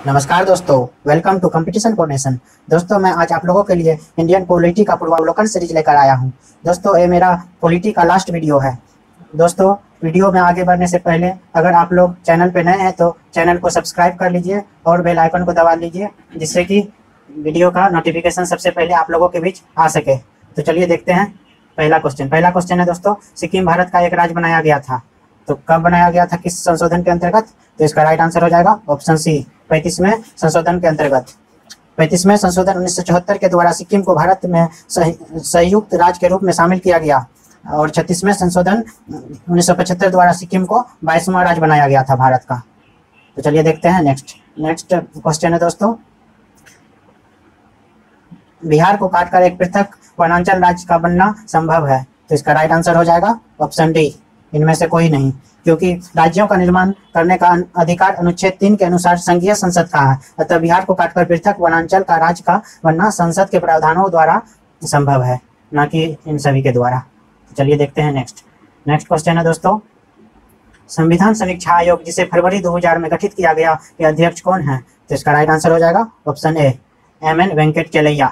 नमस्कार दोस्तों, welcome to competition formation. दोस्तों मैं आज आप लोगों के लिए इंडियन पॉलिटी का पूर्वावलोकन सीरीज लेकर आया हूं। दोस्तों ये मेरा पॉलिटी का लास्ट वीडियो है। दोस्तों वीडियो में आगे बढ़ने से पहले अगर आप लोग चैनल पे नए हैं तो चैनल को सब्सक्राइब कर लीजिए और बेल आइकन को दबा लीजिए, जिससे कि वीडियो का नोटिफिकेशन सबसे पहले आप लोगों के बीच आ सके। तो चलिए देखते हैं पहला क्वेश्चन है दोस्तों, सिक्किम भारत का एक राज्य बनाया गया था, तो कब बनाया गया था, किस संशोधन के अंतर्गत? तो इसका राइट आंसर हो जाएगा ऑप्शन सी, 35वें संशोधन के अंतर्गत। 35वें संशोधन 1974 के द्वारा सिक्किम को भारत में संयुक्त राज्य के रूप में शामिल किया गया और 36वें संशोधन 1975 द्वारा सिक्किम को 22वां राज्य बनाया गया था भारत का। तो चलिए देखते हैं नेक्स्ट क्वेश्चन है दोस्तों, बिहार को काटकर एक पृथक वनांचल राज्य का बनना संभव है? तो इसका राइट आंसर हो जाएगा ऑप्शन डी, इनमें से कोई नहीं, क्योंकि राज्यों का निर्माण करने का अधिकार अनुच्छेद 3 के अनुसार संघीय संसद का है। अतः बिहार को काटकर पृथक वनांचल का राज्य का बनना संसद के प्रावधानों द्वारा संभव है, न कि इन सभी के द्वारा। चलिए देखते हैं नेक्स्ट क्वेश्चन है दोस्तों, संविधान समीक्षा आयोग जिसे फरवरी 2000 में गठित किया गया के अध्यक्ष कौन है? तो इसका राइट आंसर हो जाएगा ऑप्शन ए, एम.एन. वेंकट चलैया।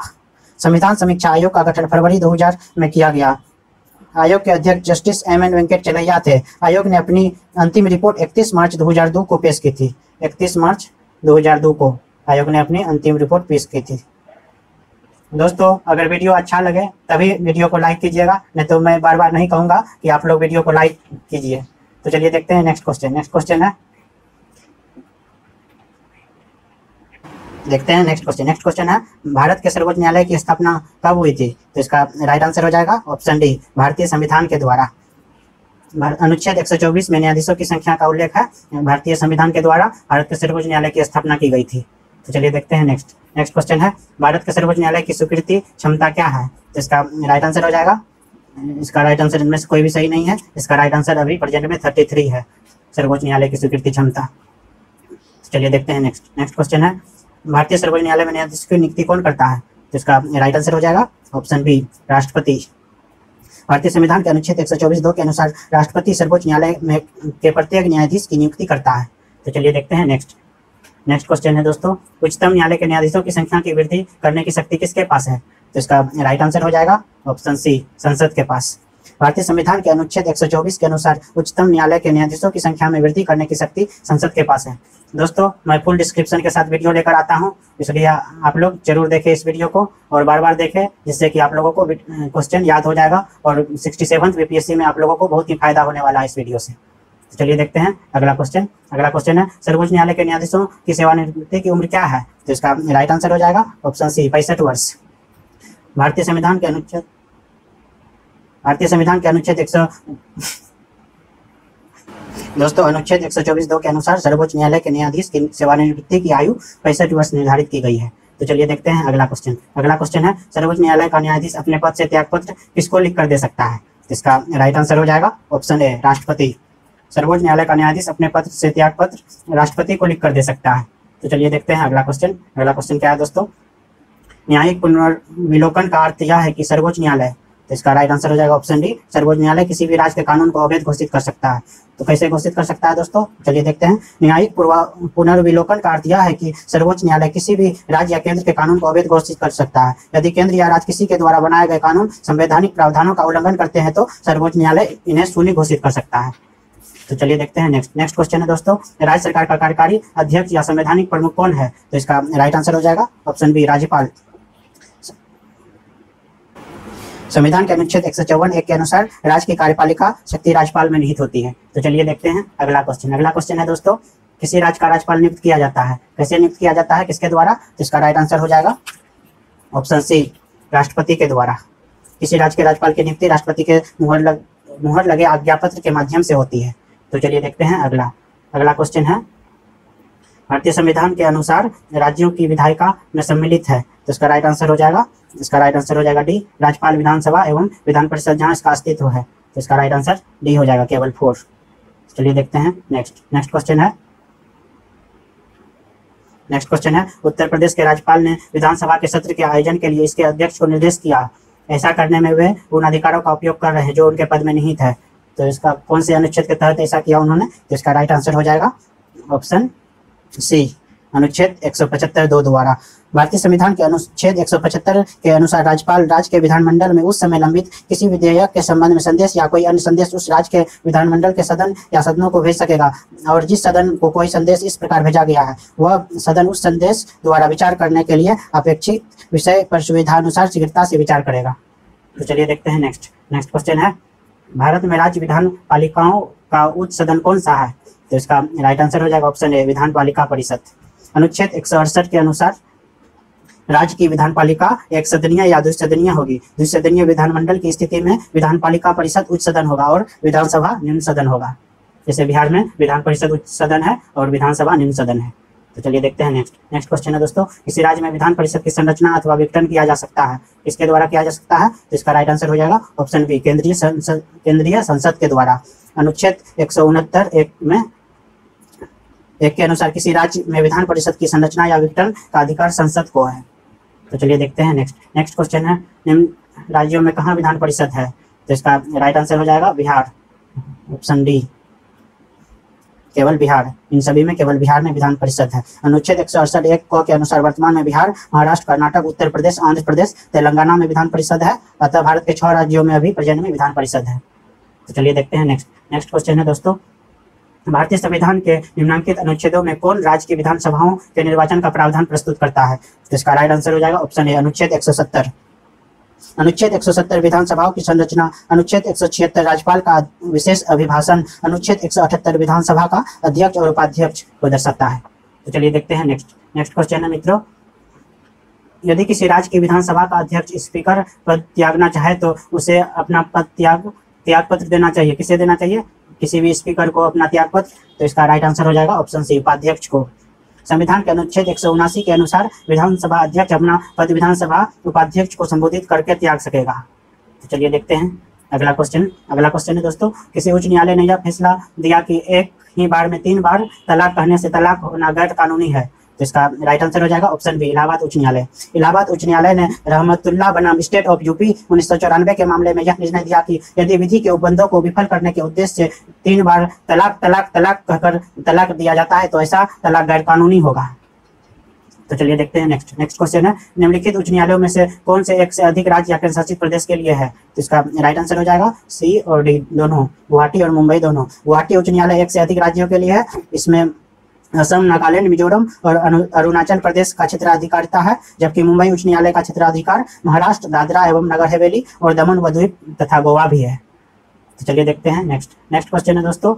संविधान समीक्षा आयोग का गठन फरवरी 2000 में किया गया। आयोग के अध्यक्ष जस्टिस एम.एन. वेंकट चलैया थे। आयोग ने अपनी अंतिम रिपोर्ट 31 मार्च 2002 को पेश की थी। 31 मार्च 2002 को आयोग ने अपनी अंतिम रिपोर्ट पेश की थी। दोस्तों अगर वीडियो अच्छा लगे तभी वीडियो को लाइक कीजिएगा, नहीं तो मैं बार बार नहीं कहूँगा कि आप लोग वीडियो को लाइक कीजिए। तो चलिए देखते हैं नेक्स्ट क्वेश्चन है, नेक्स्ट क्वेश्चन है, भारत के सर्वोच्च न्यायालय की स्थापना कब हुई थी? तो इसका राइट आंसर हो जाएगा ऑप्शन डी, भारतीय संविधान के द्वारा। अनुच्छेद 124 में न्यायाधीशों की संख्या का उल्लेख है। भारतीय संविधान के द्वारा भारत के सर्वोच्च न्यायालय की स्थापना की गई थी। तो चलिए देखते हैं नेक्स्ट क्वेश्चन है, भारत के सर्वोच्च न्यायालय की स्वीकृति क्षमता क्या है? तो इसका राइट आंसर हो जाएगा, इसका राइट आंसर इनमें से कोई भी सही नहीं है। इसका राइट आंसर अभी प्रेजेंट में 33 है सर्वोच्च न्यायालय की स्वीकृति क्षमता। चलिए देखते हैं नेक्स्ट क्वेश्चन है, भारतीय सर्वोच्च न्यायालय में न्यायाधीश की नियुक्ति कौन करता है? तो इसका राइट आंसर हो जाएगा ऑप्शन बी, राष्ट्रपति। भारतीय संविधान के अनुच्छेद 124(2) के अनुसार राष्ट्रपति सर्वोच्च न्यायालय में के प्रत्येक न्यायाधीश की नियुक्ति करता है। तो चलिए देखते हैं नेक्स्ट क्वेश्चन है दोस्तों, उच्चतम न्यायालय के न्यायाधीशों की संख्या की वृद्धि करने की शक्ति किसके पास है? तो इसका राइट आंसर हो जाएगा ऑप्शन सी, संसद के पास। भारतीय संविधान के अनुच्छेद 124 के अनुसार उच्चतम न्यायालय के न्यायाधीशों की संख्या में वृद्धि करने की शक्ति संसद के पास है। दोस्तों मैं फुल डिस्क्रिप्शन के साथ वीडियो लेकर आता हूं, इसलिए आप लोग जरूर देखें इस वीडियो को और बार बार देखें, जिससे कि आप लोगों को क्वेश्चन याद हो जाएगा और 67th बीपीएससी में आप लोगों को बहुत ही फायदा होने वाला है इस वीडियो से। तो चलिए देखते हैं अगला क्वेश्चन है, सर्वोच्च न्यायालय के न्यायाधीशों की सेवानिवृत्ति की उम्र क्या है? तो इसका राइट आंसर हो जाएगा ऑप्शन सी, 65 वर्ष। भारतीय संविधान के अनुच्छेद दोस्तों अनुच्छेद 124(2) के अनुसार सर्वोच्च न्यायालय के न्यायाधीश की सेवानिवृत्ति की आयु 65 वर्ष निर्धारित की गई है। तो चलिए देखते हैं अगला क्वेश्चन है, सर्वोच्च न्यायालय का न्यायाधीश अपने पद से त्यागपत्र किसको लिख कर दे सकता है? इसका राइट आंसर हो जाएगा ऑप्शन ए, राष्ट्रपति। सर्वोच्च न्यायालय का न्यायाधीश अपने पद से त्यागपत्र राष्ट्रपति को लिख कर दे सकता है। तो चलिए देखते हैं अगला क्वेश्चन क्या है दोस्तों, न्यायिक पुनर्विलोकन का अर्थ यह है कि सर्वोच्च न्यायालय, तो इसका राइट आंसर हो जाएगा ऑप्शन डी, सर्वोच्च न्यायालय किसी भी राज्य के कानून को अवैध घोषित कर सकता है। तो कैसे घोषित कर सकता है दोस्तों? चलिए देखते हैं, न्यायिक पुनर्विलोकन का अर्थ यह है कि सर्वोच्च न्यायालय किसी भी राज्य या केंद्र के कानून को अवैध घोषित कर सकता है। यदि केंद्र या राज्य किसी के द्वारा बनाए गए कानून संवैधानिक प्रावधानों का उल्लंघन करते हैं तो सर्वोच्च न्यायालय इन्हें शून्य घोषित कर सकता है। तो चलिए देखते हैं नेक्स्ट क्वेश्चन है दोस्तों, राज्य सरकार का कार्यकारी अध्यक्ष या संवैधानिक प्रमुख कौन है? तो इसका राइट आंसर हो जाएगा ऑप्शन बी, राज्यपाल। संविधान के अनुच्छेद 154(1) के अनुसार राज्य की कार्यपालिका शक्ति राज्यपाल में निहित होती है। तो चलिए देखते हैं अगला क्वेश्चन है दोस्तों, किसी राज्य का राज्यपाल नियुक्त किया जाता है? कैसे नियुक्त किया जाता है, किसके द्वारा? तो इसका राइट आंसर हो जाएगा ऑप्शन सी, राष्ट्रपति के द्वारा। किसी राज्य के राज्यपाल की नियुक्ति राष्ट्रपति के मुहर लगे आज्ञापत्र के माध्यम से होती है। तो चलिए देखते हैं अगला क्वेश्चन है, भारतीय संविधान के अनुसार राज्यों की विधायिका में सम्मिलित है। तो इसका राइट आंसर हो जाएगा डी, राज्यपाल, विधानसभा एवं विधान परिषद जहां इसका अस्तित्व है। तो इसका राइट आंसर डी हो जाएगा, केवल 4। चलिए देखते हैं नेक्स्ट क्वेश्चन है, उत्तर प्रदेश के राज्यपाल ने विधानसभा के सत्र के आयोजन के लिए इसके अध्यक्ष को निर्देश किया। ऐसा करने में वे उन अधिकारों का उपयोग कर रहे हैं जो उनके पद में निहित है। तो इसका कौन से अनुच्छेद के तहत ऐसा किया उन्होंने? तो इसका राइट आंसर हो जाएगा ऑप्शन सी, अनुच्छेद 175(2) द्वारा। भारतीय संविधान के अनुच्छेद 175 के अनुसार राज्यपाल राज्य के विधानमंडल में उस समय लंबित किसी विधेयक के संबंध में संदेश या कोई अन्य संदेश उस राज्य के विधानमंडल के सदन या सदनों को भेज सकेगा, और जिस सदन को कोई संदेश इस प्रकार भेजा गया है वह सदन उस संदेश द्वारा विचार करने के लिए अपेक्षित विषय पर सुविधानुसार शीघ्रता से विचार करेगा। तो चलिए देखते हैं नेक्स्ट क्वेश्चन है, भारत में राज्य विधान पालिकाओं का उच्च सदन कौन सा है? तो इसका राइट आंसर हो जाएगा ऑप्शन ए, विधान पालिका परिषद। अनुच्छेद 168 के अनुसार राज्य की विधान पालिका एक सदनीय या द्विसदनीय होगी। द्विसदनीय विधानमंडल की स्थिति में विधान पालिका परिषद उच्च सदन होगा और विधानसभा निम्न सदन होगा। जैसे बिहार में विधान परिषद उच्च सदन है और विधानसभा निम्न सदन है। तो चलिए देखते हैं नेक्स्ट क्वेश्चन है दोस्तों, किसी राज्य में विधान परिषद की संरचना अथवा विघटन किया जा सकता है, किसके द्वारा किया जा सकता है? तो इसका राइट आंसर हो जाएगा ऑप्शन बी, केंद्रीय संसद के द्वारा। अनुच्छेद 169(1) के अनुसार किसी राज्य में विधान परिषद की संरचना या विघटन का अधिकार संसद को है। तो चलिए देखते हैं नेक्स्ट क्वेश्चन है, निम्न राज्यों में कहाँ विधान परिषद है? तो इसका राइट आंसर हो जाएगा बिहार, ऑप्शन डी, केवल बिहार। इन सभी में केवल बिहार में विधान परिषद है। अनुच्छेद 168(1) के अनुसार वर्तमान में बिहार, महाराष्ट्र, कर्नाटक, उत्तर प्रदेश, आंध्र प्रदेश, तेलंगाना में विधान परिषद है। अतः भारत के 6 राज्यों में अभी प्रेजेंट में विधान परिषद है। तो चलिए देखते हैं नेक्स्ट क्वेश्चन है दोस्तों, भारतीय संविधान के निम्नलिखित अनुच्छेदों में कौन राज्य की विधानसभाओं के निर्वाचन का प्रावधान प्रस्तुत करता है? तो इसका राइट आंसर हो जाएगा ऑप्शन ए, अनुच्छेद 170। अनुच्छेद 170 विधानसभाओं की संरचना, अनुच्छेद 176 राज्यपाल का विशेष अभिभाषण, अनुच्छेद 178 विधानसभा का अध्यक्ष और उपाध्यक्ष को दर्शाता है। तो चलिए देखते हैं नेक्स्ट क्वेश्चन है मित्रों, यदि किसी राज्य की विधानसभा का अध्यक्ष स्पीकर पद त्यागना चाहे तो उसे अपना पद त्याग पत्र देना चाहिए। किसे देना चाहिए? किसी भी स्पीकर को अपना त्याग पत्र। तो इसका राइट आंसर हो जाएगा ऑप्शन सी, उपाध्यक्ष को। संविधान के अनुच्छेद 179 के अनुसार विधानसभा अध्यक्ष अपना पद विधानसभा उपाध्यक्ष को संबोधित करके त्याग सकेगा। तो चलिए देखते हैं अगला क्वेश्चन है दोस्तों, किसी उच्च न्यायालय ने यह फैसला दिया कि एक ही बार में 3 बार तलाक कहने से तलाक होना गैर कानूनी है। तो इसका राइट आंसर हो जाएगा ऑप्शन बी, इलाहाबाद उच्च न्यायालय। इलाहाबाद उच्च न्यायालय ने रहमतुल्लाह बनाम स्टेट ऑफ यूपी 1994 के मामले में यह निर्णय दिया कि यदि विधि के उपबंधों को विफल करने के उद्देश्य से 3 बार तलाक कहकर तलाक दिया जाता है तो ऐसा तलाक गैर कानूनी होगा। तो चलिए देखते हैं नेक्स्ट क्वेश्चन है, निम्नलिखित उच्च न्यायालयों में से कौन से एक से अधिक राज्य या केंद्र शासित प्रदेश के लिए है? तो इसका राइट आंसर हो जाएगा सी और डी दोनों, गुवाहाटी और मुंबई दोनों। गुवाहाटी उच्च न्यायालय एक से अधिक राज्यों के लिए है। इसमें असम, नागालैंड, मिजोरम और अरुणाचल प्रदेश का क्षेत्राधिकारिता है, जबकि मुंबई उच्च न्यायालय का क्षेत्राधिकार महाराष्ट्र, दादरा एवं नगर हवेली और दमन व द्वीप तथा गोवा भी है। तो चलिए देखते हैं नेक्स्ट क्वेश्चन है दोस्तों,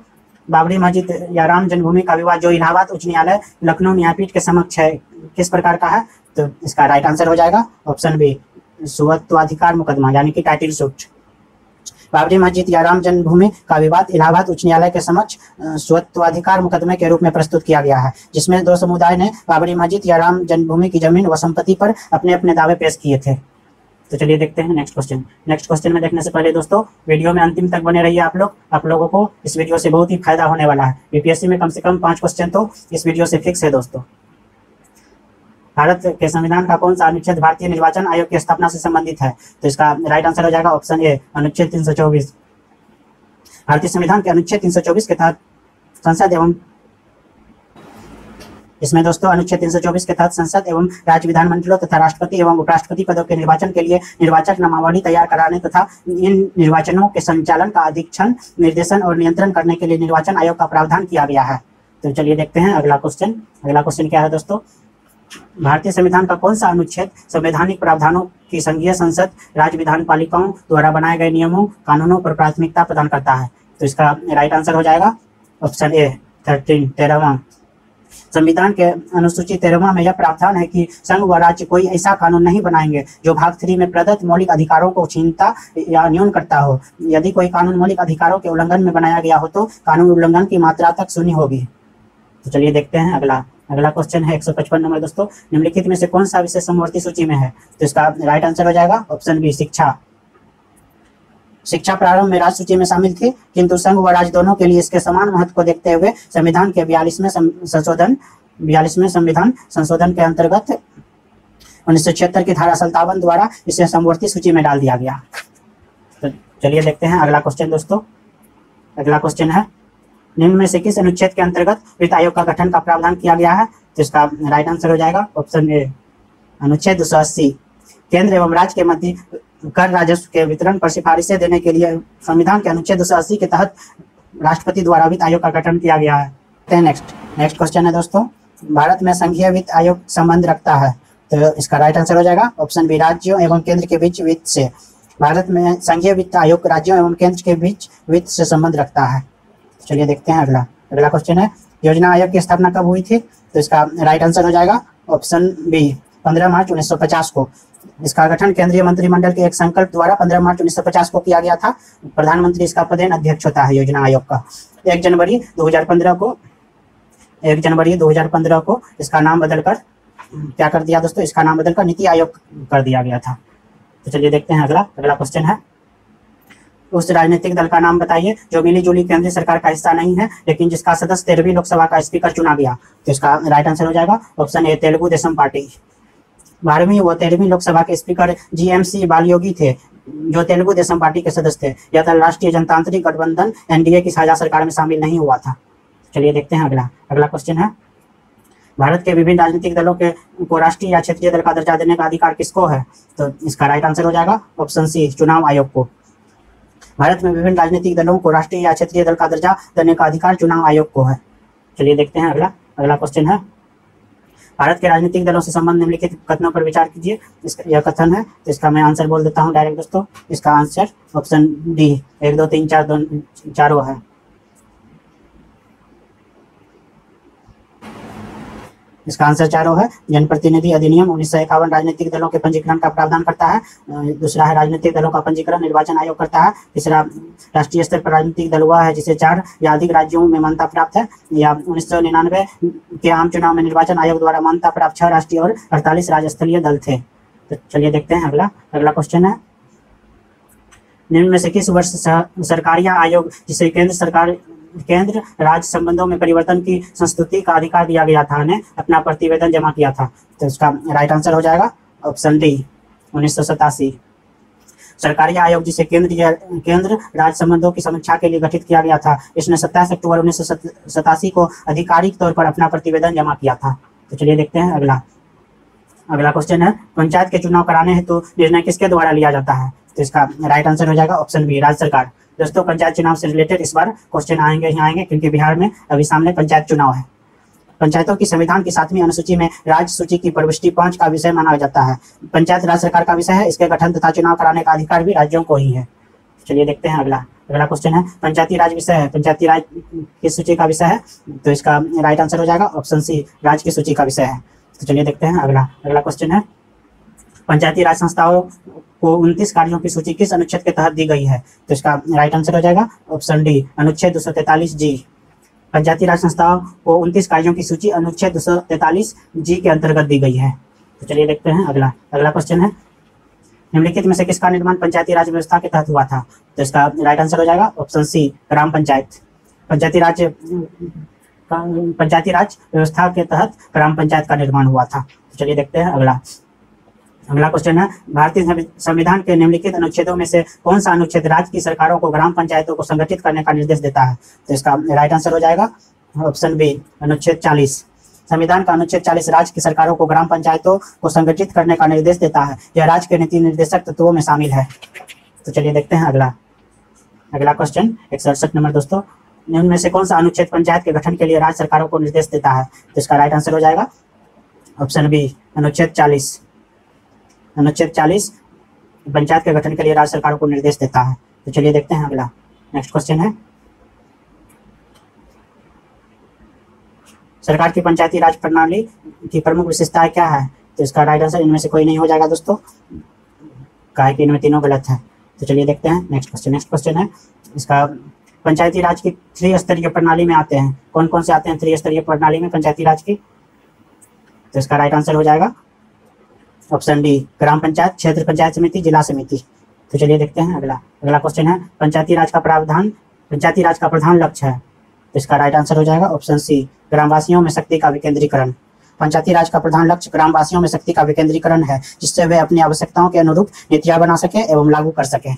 बाबरी मस्जिद या राम जन्मभूमि का विवाद जो इलाहाबाद उच्च न्यायालय लखनऊ न्यायपीठ के समक्ष है, किस प्रकार का है? तो इसका राइट आंसर हो जाएगा ऑप्शन बी, स्वत्वाधिकार मुकदमा यानी कि टाइटल सूट। बाबरी मस्जिद या राम जन्मभूमि का विवाद इलाहाबाद उच्च न्यायालय के समक्ष स्वत्वाधिकार मुकदमे के रूप में प्रस्तुत किया गया है, जिसमें 2 समुदाय ने बाबरी मस्जिद या राम जन्मभूमि की जमीन व संपत्ति पर अपने अपने दावे पेश किए थे। तो चलिए देखते हैं नेक्स्ट क्वेश्चन में देखने से पहले दोस्तों वीडियो में अंतिम तक बने रहिए आप लोगों को इस वीडियो से बहुत ही फायदा होने वाला है। बीपीएससी में कम से कम 5 क्वेश्चन तो इस वीडियो से फिक्स है दोस्तों। भारत के संविधान का कौन सा अनुच्छेद भारतीय निर्वाचन आयोग की स्थापना से संबंधित है? तो इसका राइट आंसर हो जाएगा ऑप्शन ए, अनुच्छेद 324। भारतीय संविधान के अनुच्छेद 324 के तहत संसद एवं इसमें दोस्तों अनुच्छेद 324 के तहत संसद एवं राज्य विधानमंडलों तथा राष्ट्रपति एवं उपराष्ट्रपति पदों के निर्वाचन के लिए निर्वाचक नामावली तैयार कराने तथा इन निर्वाचनों के संचालन का अधीक्षण, निर्देशन और नियंत्रण करने के लिए निर्वाचन आयोग का प्रावधान किया गया है। तो चलिए देखते हैं अगला क्वेश्चन क्या है दोस्तों, भारतीय संविधान का कौन सा अनुच्छेद संवैधानिक प्रावधानों की संघीय संसद राज्य विधान पालिकाओं द्वारा बनाए गए नियमों कानूनों पर प्राथमिकता प्रदान करता है? तो इसका राइट आंसर हो जाएगा ऑप्शन ए, 13वां। संविधान के अनुसूची 13वां में यह प्रावधान है कि संघ व राज्य कोई ऐसा कानून नहीं बनाएंगे जो भाग 3 में प्रदत्त मौलिक अधिकारों को छीनता या न्यून करता हो। यदि कोई कानून मौलिक अधिकारों के उल्लंघन में बनाया गया हो तो कानून उल्लंघन की मात्रा तक शून्य होगी। तो चलिए देखते हैं अगला क्वेश्चन है 155 नंबर दोस्तों, निम्नलिखित में से कौन सा विषय समवर्ती सूची में है? तो इसका राइट आंसर हो जाएगा ऑप्शन बी, शिक्षा प्रारंभ में राज्य सूची में शामिल थी, किंतु संघ व राज्य दोनों के लिए इसके समान महत्व को देखते हुए संविधान के 42वें संविधान संशोधन के अंतर्गत 1976 की धारा 57 द्वारा इसे समवर्ती सूची में डाल दिया गया। तो चलिए देखते हैं अगला क्वेश्चन दोस्तों। अगला क्वेश्चन है, निम्न में से किस अनुच्छेद के अंतर्गत वित्त आयोग का गठन का प्रावधान किया गया है? तो इसका राइट आंसर हो जाएगा ऑप्शन ए अनुच्छेद 280। केंद्र एवं राज्य के मध्य कर राजस्व के वितरण पर सिफारिशें देने के लिए संविधान के अनुच्छेद 280 के तहत राष्ट्रपति द्वारा वित्त आयोग का गठन किया गया है। नेक्स्ट क्वेश्चन है दोस्तों, भारत में संघीय वित्त आयोग संबंध रखता है, तो इसका राइट आंसर हो जाएगा ऑप्शन बी राज्यों एवं केंद्र के बीच वित्त से। भारत में संघीय वित्त आयोग राज्यों एवं केंद्र के बीच वित्त से संबंध रखता है। चलिए देखते हैं अगला क्वेश्चन है, योजना आयोग की स्थापना कब हुई थी, तो इसका राइट आंसर हो जाएगा ऑप्शन बी 15 मार्च 1950 को। इसका गठन केंद्रीय मंत्रिमंडल के एक संकल्प द्वारा 15 मार्च 1950 को किया गया था। प्रधानमंत्री इसका पदेन अध्यक्ष होता है योजना आयोग का। 1 जनवरी 2015 को इसका नाम बदलकर क्या कर दिया दोस्तों, इसका नाम बदलकर नीति आयोग कर दिया गया था। तो चलिए देखते हैं अगला क्वेश्चन है, उस राजनीतिक दल का नाम बताइए जो मिली जुली केंद्रीय सरकार का हिस्सा नहीं है लेकिन जिसका सदस्य 13वीं लोकसभा का स्पीकर चुना गया। तो इसका राइट आंसर हो जाएगा option A Telugu Desam party. 12वीं व 13वीं लोकसभा के स्पीकर जीएमसी बालयोगी थे, जो तेलुगु देशम पार्टी के सदस्य थे। यह दल राष्ट्रीय जनतांत्रिक गठबंधन एनडीए की साझा सरकार में शामिल नहीं हुआ था। चलिए देखते हैं अगला क्वेश्चन है, भारत के विभिन्न राजनीतिक दलों को राष्ट्रीय या क्षेत्रीय दल का दर्जा देने का अधिकार किसको है, तो इसका राइट आंसर हो जाएगा ऑप्शन सी चुनाव आयोग को। भारत में विभिन्न राजनीतिक दलों को राष्ट्रीय या क्षेत्रीय दल का दर्जा देने का अधिकार चुनाव आयोग को है। चलिए देखते हैं अगला क्वेश्चन है, भारत के राजनीतिक दलों से संबंध निम्नलिखित कथनों पर विचार कीजिए। यह कथन है, तो इसका मैं आंसर बोल देता हूँ डायरेक्ट दोस्तों। इसका आंसर ऑप्शन डी 1 2 3 4 चारों है। इसका आंसर चारों है। जनप्रतिनिधि अधिनियम 1951 राजनीतिक दलों के पंजीकरण का प्रावधान करता है। दूसरा है राजनीतिक दलों का पंजीकरण निर्वाचन आयोग करता है। तीसरा राष्ट्रीय स्तर पर राजनीतिक दल हुआ है जिसे 4 या अधिक राज्यों में मान्यता प्राप्त है। या 1999 के आम चुनाव में निर्वाचन आयोग द्वारा मान्यता प्राप्त 6 राष्ट्रीय और 48 राज्य स्तरीय दल थे। तो चलिए देखते हैं अगला क्वेश्चन है, निम्न में से किस वर्ष सरकारिया आयोग जिसे केंद्र राज्य संबंधों में परिवर्तन की संस्तुति का अधिकार दिया गया था ने अपना प्रतिवेदन जमा किया था। तो इसका राइट आंसर हो जाएगा ऑप्शन डी 1987। सरकारिया आयोग जिसे केंद्र राज्य संबंधों की समीक्षा के लिए गठित किया गया था, इसने 27 अक्टूबर 1987 को आधिकारिक तौर पर अपना प्रतिवेदन जमा किया था। तो चलिए देखते हैं अगला क्वेश्चन है, पंचायत के चुनाव कराने हेतु निर्णय किसके द्वारा लिया जाता है, तो इसका राइट आंसर हो जाएगा ऑप्शन बी राज्य सरकार। दोस्तों पंचायत चुनाव से रिलेटेड इस बार क्वेश्चन आएंगे क्योंकि बिहार में अभी सामने पंचायत चुनाव है। पंचायतों की संविधान की 7वीं अनुसूची में राज्य सूची की प्रविष्टि 5 का विषय माना जाता है। पंचायत राज्य सरकार का विषय है, इसके गठन तथा चुनाव कराने का अधिकार भी राज्यों को ही है। चलिए देखते हैं अगला क्वेश्चन है, पंचायती राज विषय है, पंचायती राज किस सूची का विषय है, तो इसका राइट आंसर हो जाएगा ऑप्शन सी राज्य की सूची का विषय है। तो चलिए देखते हैं अगला क्वेश्चन है, पंचायती राज संस्थाओं को 29 कार्यों की सूची किस अनुच्छेद के तहत दी गई है, तो इसका राइट आंसर हो जाएगा ऑप्शन डी अनुच्छेद 243 जी। पंचायती राज संस्थाओं को 29 कार्यों की सूची अनुच्छेद 243 जी के अंतर्गत दी गई है। तो चलिए देखते हैं अगला क्वेश्चन है, निम्नलिखित में से किसका निर्माण पंचायती राज व्यवस्था के तहत हुआ था, तो इसका राइट आंसर हो जाएगा ऑप्शन सी ग्राम पंचायत। पंचायती राज व्यवस्था के तहत ग्राम पंचायत का निर्माण हुआ था। तो चलिए देखते हैं अगला क्वेश्चन है, भारतीय संविधान के निम्नलिखित अनुच्छेदों में से कौन सा अनुच्छेद राज्य की सरकारों को ग्राम पंचायतों को संगठित करने का निर्देश देता है, तो इसका राइट आंसर हो जाएगा ऑप्शन बी अनुच्छेद 40। संविधान का अनुच्छेद 40 राज्य की सरकारों को ग्राम पंचायतों को संगठित करने का निर्देश देता है। यह राज्य के नीति निर्देशक तत्वों में शामिल है। तो चलिए देखते हैं अगला क्वेश्चन 168 नंबर दोस्तों, निम्न में से कौन सा अनुच्छेद पंचायत के गठन के लिए राज्य सरकारों को निर्देश देता है, तो इसका राइट आंसर हो जाएगा ऑप्शन बी अनुच्छेद 40। अनुच्छेद 40 पंचायत के गठन के लिए राज्य सरकारों को निर्देश देता है। तो चलिए देखते हैं नेक्स्ट क्वेश्चन है, सरकार की पंचायती राज प्रणाली की प्रमुख विशेषताएं क्या है, तो इसका राइट आंसर इनमें से कोई नहीं हो जाएगा दोस्तों, कहा कि इनमें तीनों गलत है। तो चलिए देखते हैं नेक्स्ट क्वेश्चन है, इसका पंचायती राज की 3 स्तरीय प्रणाली में आते हैं, कौन कौन से आते हैं 3 स्तरीय प्रणाली में पंचायती राज की, तो इसका राइट आंसर हो जाएगा ऑप्शन डी ग्राम पंचायत, क्षेत्र पंचायत समिति, जिला समिति। तो चलिए देखते हैं अगला क्वेश्चन है, पंचायती राज का प्रधान लक्ष्य है, तो इसका राइट आंसर हो जाएगा ऑप्शन सी ग्रामवासियों में शक्ति का विकेंद्रीकरण। पंचायती राज का प्रधान लक्ष्य ग्रामवासियों में शक्ति का विकेंद्रीकरण है, जिससे वे अपनी आवश्यकताओं के अनुरूप नीतियां बना सके एवं लागू कर सके।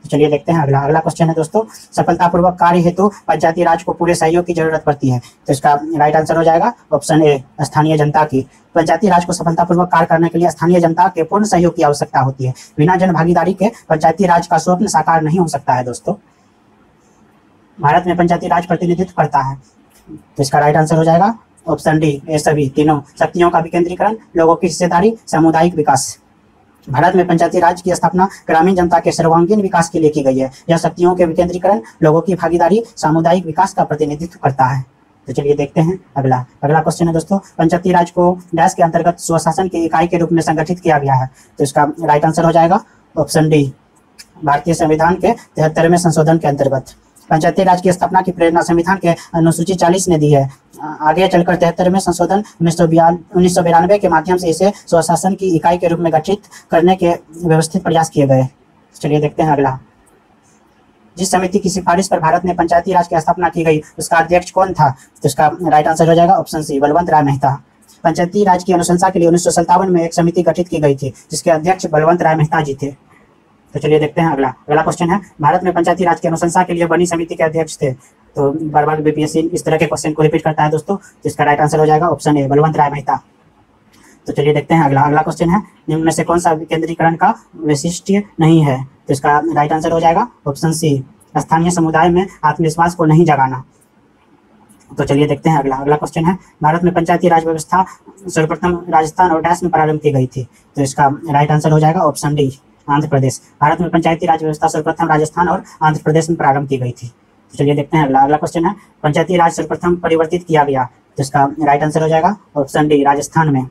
तो चलिए देखते हैं अगला अगला क्वेश्चन है दोस्तों, सफलतापूर्वक कार्य हेतु पंचायती राज को पूरे सहयोग की जरूरत पड़ती है। तो इसका राइट आंसर हो जाएगा ऑप्शन ए, स्थानीय जनता की। पंचायती राज को सफलतापूर्वक कार्य करने के लिए स्थानीय जनता के पूर्ण सहयोग की आवश्यकता होती है। बिना जन भागीदारी के पंचायती राज का स्वप्न साकार नहीं हो सकता है दोस्तों। भारत में पंचायती राज प्रतिनिधित्व करता है। तो इसका राइट आंसर हो जाएगा ऑप्शन डी, ये सभी तीनों शक्तियों का विकेंद्रीकरण, लोगों की हिस्सेदारी, सामुदायिक विकास। भारत में पंचायती राज की स्थापना ग्रामीण जनता के सर्वांगीण विकास के लिए की गई है। यह शक्तियों के विकेंद्रीकरण, लोगों की भागीदारी, सामुदायिक विकास का प्रतिनिधित्व करता है। तो चलिए देखते हैं अगला अगला क्वेश्चन है दोस्तों, पंचायती राज को डैश के अंतर्गत स्वशासन की इकाई के रूप में संगठित किया गया है। तो इसका राइट आंसर हो जाएगा ऑप्शन डी, भारतीय संविधान के 73वें संशोधन के अंतर्गत। पंचायती राज की स्थापना की प्रेरणा संविधान के अनुसूची 40 ने दी है। आगे चलकर 73वें संशोधन 1992 के माध्यम से इसे स्वशासन की इकाई के रूप में गठित करने के व्यवस्थित प्रयास किए गए। चलिए देखते हैं अगला, जिस समिति की सिफारिश पर भारत में पंचायती राज की स्थापना की गई उसका अध्यक्ष कौन था? तो इसका राइट आंसर हो जाएगा ऑप्शन सी, बलवंत राय मेहता। पंचायती राज की अनुशंसा के लिए 1957 में एक समिति गठित की गई थी जिसके अध्यक्ष बलवंत राय मेहता जी थे। तो चलिए देखते हैं अगला अगला क्वेश्चन है, भारत में पंचायती राज की अनुशंसा के लिए बनी समिति के अध्यक्ष थे। तो बार बार बीपीएससी इस तरह के क्वेश्चन को रिपीट करता है दोस्तों। जिसका राइट आंसर हो जाएगा ऑप्शन ए, बलवंत राय मेहता। तो चलिए देखते हैं अगला अगला क्वेश्चन है, निम्न में से कौन सा विकेंद्रीकरण का वैशिष्ट्य नहीं है? तो इसका राइट आंसर हो जाएगा ऑप्शन सी, स्थानीय समुदाय में आत्मविश्वास को नहीं जगाना। तो चलिए देखते हैं अगला अगला क्वेश्चन है, भारत में पंचायती राज व्यवस्था सर्वप्रथम राजस्थान और डैश में प्रारंभ की गई थी। तो इसका राइट आंसर हो जाएगा ऑप्शन डी, आंध्र प्रदेश। भारत में पंचायती राज व्यवस्था सर्वप्रथम राजस्थान और आंध्र प्रदेश में प्रारंभ की गई थी। तो चलिए देखते हैं अगला अगला क्वेश्चन है, पंचायती राज सर्वप्रथम परिवर्तित किया गया। तो इसका राइट आंसर हो जाएगा ऑप्शन डी, राजस्थान में।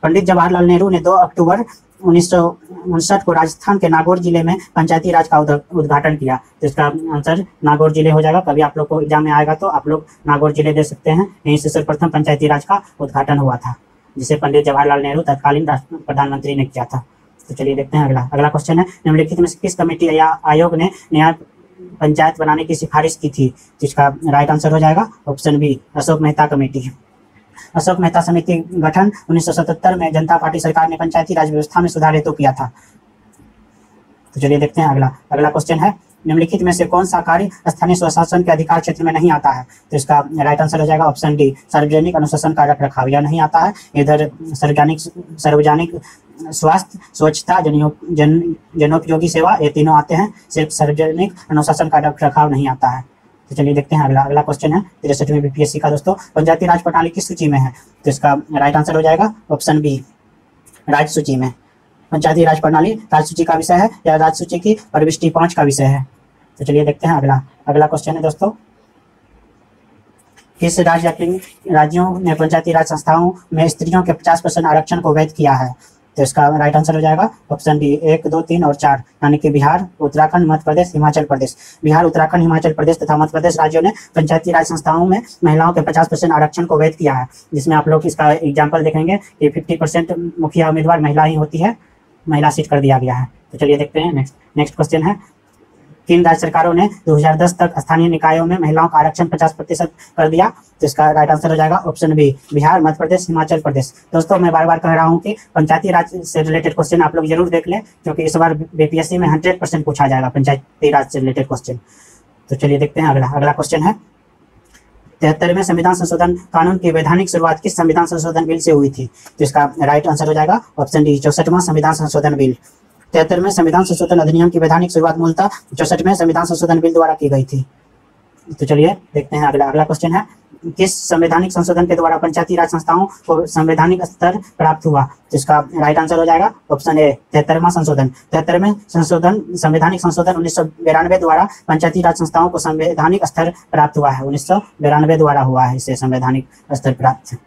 पंडित जवाहरलाल नेहरू ने 2 अक्टूबर 1959 को राजस्थान के नागौर जिले में पंचायती राज का उद्घाटन किया। तो इसका आंसर नागौर जिले हो जाएगा। कभी आप लोग को एग्जाम में आएगा तो आप लोग नागौर जिले दे सकते हैं। यहीं से सर्वप्रथम पंचायती राज का उद्घाटन हुआ था जिसे पंडित जवाहरलाल नेहरू तत्कालीन प्रधानमंत्री ने किया था। तो चलिए देखते हैं अगला अगला क्वेश्चन है, निम्नलिखित में से किस कमेटी या आयोग ने न्याय पंचायत बनाने की सिफारिश की थी? जिसका राइट आंसर हो जाएगा option B, Ashok Mehta committee. Ashok Mehta समिति गठन 1977 में जनता पार्टी सरकार ने पंचायती राज व्यवस्था में सुधार हेतु किया था। तो चलिए देखते हैं अगला अगला क्वेश्चन है, निम्नलिखित में से कौन सा कार्य स्थानीय स्वशासन के अधिकार क्षेत्र में नहीं आता है? तो इसका राइट आंसर हो जाएगा ऑप्शन डी, सार्वजनिक अनुशासन का रख रखाव। यह नहीं आता है। इधर सार्वजनिक स्वास्थ्य, स्वच्छता, जनोपयोगी सेवा, ये तीनों आते हैं। सिर्फ सार्वजनिक अनुशासन का रख रखाव नहीं आता है। तो चलिए देखते हैं अगला अगला क्वेश्चन है 63वें बीपीएससी का दोस्तों, पंचायती राज प्रणाली किस सूची में है? तो इसका राइट आंसर हो जाएगा ऑप्शन बी, राज्य सूची में। पंचायती राज प्रणाली राज्य सूची का विषय है या राज्य सूची की प्रविष्टि 5 का विषय है। तो चलिए देखते हैं अगला अगला क्वेश्चन है दोस्तों, किस राज्यों ने पंचायती राज संस्थाओं में स्त्रियों के 50% आरक्षण को वैध किया है? तो इसका राइट आंसर हो जाएगा ऑप्शन डी, 1, 2, 3 और 4, यानी कि बिहार, उत्तराखंड, मध्य प्रदेश, हिमाचल प्रदेश। बिहार, उत्तराखंड, हिमाचल प्रदेश तथा मध्य प्रदेश राज्यों ने पंचायती राज संस्थाओं में महिलाओं के 50% आरक्षण को वैध किया है। जिसमें आप लोग इसका एग्जाम्पल देखेंगे कि 50% मुखिया उम्मीदवार महिला ही होती है, महिला सीट कर दिया गया है। तो चलिए देखते हैं नेक्स्ट क्वेश्चन है, किन राज्य सरकारों ने 2010 तक स्थानीय निकायों में महिलाओं का आरक्षण 50% कर दिया? तो इसका राइट आंसर हो जाएगा ऑप्शन बी, बिहार, मध्य प्रदेश, हिमाचल प्रदेश। दोस्तों मैं बार बार कह रहा हूं कि पंचायती राज से रिलेटेड क्वेश्चन आप लोग जरूर देख लें, क्योंकि इस बार बीपीएससी में 100% पूछा जाएगा पंचायती राज से रिलेटेड क्वेश्चन। तो चलिए देखते हैं अगला अगला क्वेश्चन है, 73वें संविधान संशोधन कानून की वैधानिक शुरुआत किस संविधान संशोधन बिल से हुई थी? तो इसका राइट आंसर हो जाएगा ऑप्शन डी, 64वां संविधान संशोधन बिल। 73वें संविधान संशोधन अधिनियम की वैधानिक शुरुआत मूलतः 64वें संविधान संशोधन बिल द्वारा की गई थी। तो चलिए देखते हैं अगला अगला क्वेश्चन है, किस संवैधानिक संशोधन के द्वारा पंचायती राज संस्थाओं को संवैधानिक स्तर प्राप्त हुआ? तो इसका राइट आंसर हो जाएगा ऑप्शन ए, 73वां संशोधन। 73वें संशोधन संवैधानिक संशोधन 1992 द्वारा पंचायती राज संस्थाओं को संवैधानिक स्तर प्राप्त हुआ है। 1992 द्वारा हुआ है इसे संवैधानिक स्तर प्राप्त।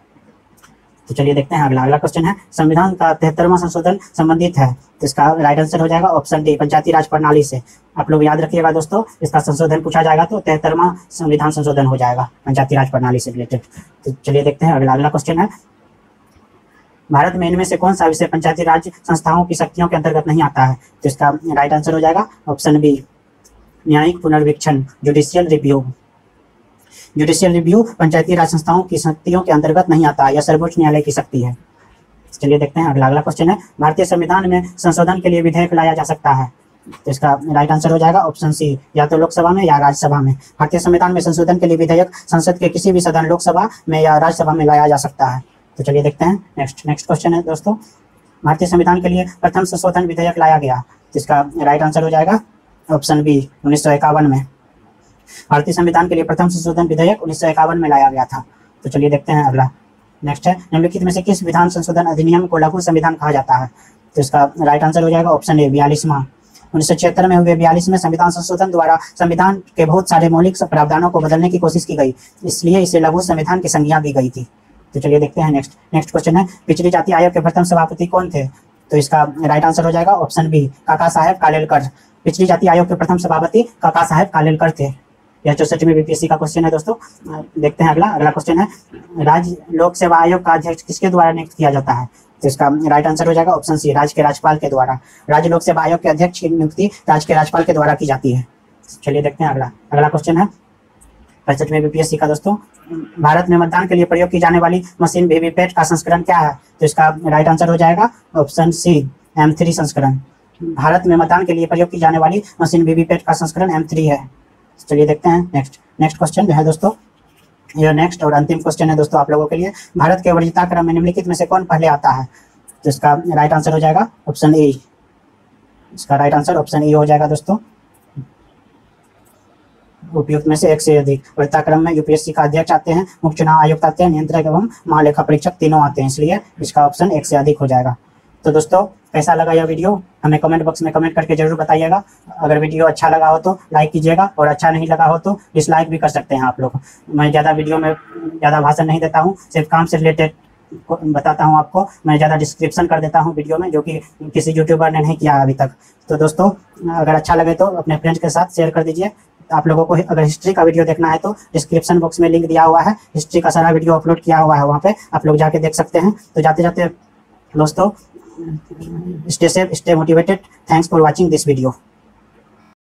तो चलिए देखते हैं अगला अगला क्वेश्चन है, संविधान का 73वां संशोधन संबंधित है। तो इसका राइट आंसर हो जाएगा ऑप्शन डी, पंचायती राज प्रणाली से। आप लोग याद रखिएगा दोस्तों, इसका संशोधन पूछा जाएगा तो 73वां संविधान संशोधन हो जाएगा पंचायती राज प्रणाली से रिलेटेड। तो चलिए देखते हैं अगला अगला क्वेश्चन है, भारत में इनमें से कौन सा विषय पंचायती राज संस्थाओं की शक्तियों के अंतर्गत नहीं आता है? तो इसका राइट आंसर हो जाएगा ऑप्शन बी, न्यायिक पुनर्वीक्षण, जुडिशियल रिव्यू। जुडिशियल रिव्यू पंचायती राज संस्थाओं की शक्तियों के अंतर्गत नहीं आता है, यह सर्वोच्च न्यायालय की शक्ति है। चलिए देखते हैं अगला अगला क्वेश्चन है, भारतीय संविधान में संशोधन के लिए विधेयक लाया जा सकता है। तो इसका राइट आंसर हो जाएगा ऑप्शन सी, या तो लोकसभा में या राज्यसभा में। भारतीय संविधान में संशोधन के लिए विधेयक संसद के किसी भी सदन, लोकसभा में या राज्यसभा में लाया जा सकता है। तो चलिए देखते हैं नेक्स्ट क्वेश्चन है दोस्तों, भारतीय संविधान के लिए प्रथम संशोधन विधेयक लाया गया। तो इसका राइट आंसर हो जाएगा ऑप्शन बी, 1951 में। भारतीय संविधान के लिए प्रथम संशोधन विधेयक 1951 में लाया गया था। तो चलिए देखते हैं अगला। नेक्स्ट है, निम्नलिखित में से किस विधान संशोधन अधिनियम को लघु संविधान कहा जाता है। तो इसका राइट आंसर हो जाएगा ऑप्शन ए, 42वां। 1976 में हुए 42वें संविधान संशोधन द्वारा संविधान के बहुत सारे मौलिक प्रावधानों को बदलने की कोशिश की गई, इसलिए इसे लघु संविधान की संज्ञा दी गई थी। तो चलिए देखते हैं नेक्स्ट क्वेश्चन है, पिछड़ी जाति आयोग के प्रथम सभापति कौन थे। तो इसका राइट आंसर हो जाएगा ऑप्शन बी, काका साहेब कालेलकर। पिछड़ी जाति आयोग के प्रथम सभापति काका साहेब कालेलकर थे। यह 64वीं बीपीएससी का क्वेश्चन है दोस्तों। देखते हैं अगला क्वेश्चन है, राज्य लोक सेवा आयोग का अध्यक्ष किसके द्वारा नियुक्त किया जाता है। तो इसका राइट आंसर हो जाएगा ऑप्शन सी, राज्य के राज्यपाल के द्वारा। राज्य लोक सेवा आयोग के अध्यक्ष की नियुक्ति राज्य के राज्यपाल के द्वारा की जाती है। चलिए देखते हैं अगला क्वेश्चन है 65वें बीपीएससी का दोस्तों, भारत में मतदान के लिए प्रयोग की जाने वाली मशीन वीवीपैट का संस्करण क्या है। तो इसका राइट आंसर हो जाएगा ऑप्शन सी, M3 संस्करण। भारत में मतदान के लिए प्रयोग की जाने वाली मशीन वीवीपैट का संस्करण M3 है। चलिए देखते हैं नेक्स्ट क्वेश्चन जो है दोस्तों, यह नेक्स्ट और अंतिम क्वेश्चन है दोस्तों आप लोगों के लिए, भारत के वरीयता क्रम में निम्नलिखित में से कौन पहले आता है। तो इसका राइट आंसर हो जाएगा ऑप्शन ए। इसका राइट आंसर ऑप्शन ए हो जाएगा दोस्तों। उपयुक्त में से एक से अधिक वरीयता क्रम में यूपीएससी का अध्यक्ष आते हैं, मुख्य चुनाव आयुक्त आते हैं, नियंत्रक एवं महालेखा परीक्षक तीनों आते हैं, इसलिए इसका ऑप्शन एक से अधिक हो जाएगा। तो दोस्तों कैसा लगा यह वीडियो हमें कमेंट बॉक्स में कमेंट करके जरूर बताइएगा। अगर वीडियो अच्छा लगा हो तो लाइक कीजिएगा और अच्छा नहीं लगा हो तो डिसलाइक भी कर सकते हैं आप लोग। मैं ज़्यादा वीडियो में ज़्यादा भाषण नहीं देता हूँ, सिर्फ काम से रिलेटेड बताता हूँ आपको। मैं ज़्यादा डिस्क्रिप्शन कर देता हूँ वीडियो में, जो कि किसी यूट्यूबर ने नहीं किया अभी तक। तो दोस्तों अगर अच्छा लगे तो अपने फ्रेंड्स के साथ शेयर कर दीजिए। आप लोगों को अगर हिस्ट्री का वीडियो देखना है तो डिस्क्रिप्शन बॉक्स में लिंक दिया हुआ है, हिस्ट्री का सारा वीडियो अपलोड किया हुआ है, वहाँ पे आप लोग जाके देख सकते हैं। तो जाते दोस्तों, stay safe, stay motivated. Thanks for watching this video.